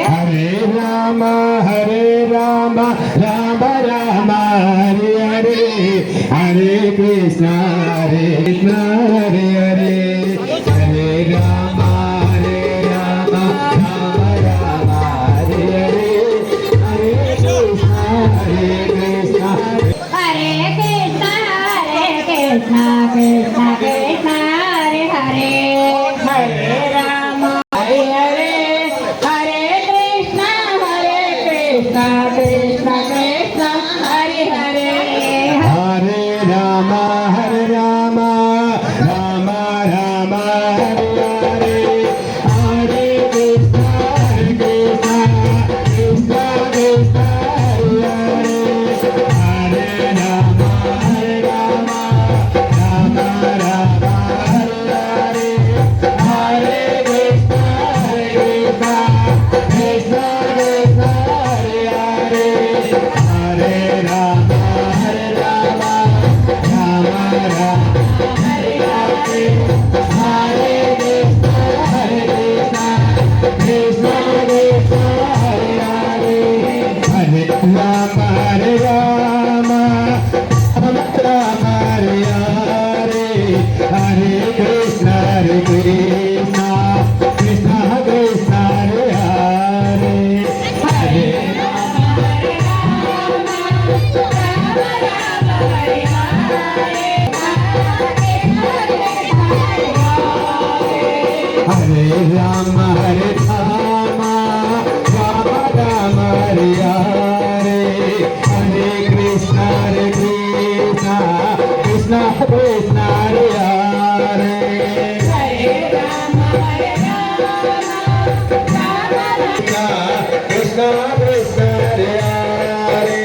Hare Rama Hare Rama Rama Rama Hare Hare Hare Krishna Hare Hare Hare Rama Hare Rama Rama Rama Hare Hare Hare Krishna Hare Krishna Krishna Krishna Hare Hare Hare Rama Hare Hare Hare Krishna Krishna Krishna Hare Hare Hare Rama Hare Rama Rama Rama Hare Hare Hare Krishna Krishna Krishna Hare Hare Hare Rama Hare Rama Rama Rama Hare Hare Hare Krishna Krishna Krishna Krishna Hare Hare Hare Rama Hare Rama Rama Rama Hare Hare Hare Krishna Krishna Krishna Hare Hare Hare Rama Hare Rama Rama Rama Hare Hare Hare Krishna Krishna Krishna Krishna Hare Hare Hare Hare Rama Hare Rama Rama Rama Hare Hare Hare Krishna Krishna Krishna Krishna Hare Hare Krishna Krishna Hare Hare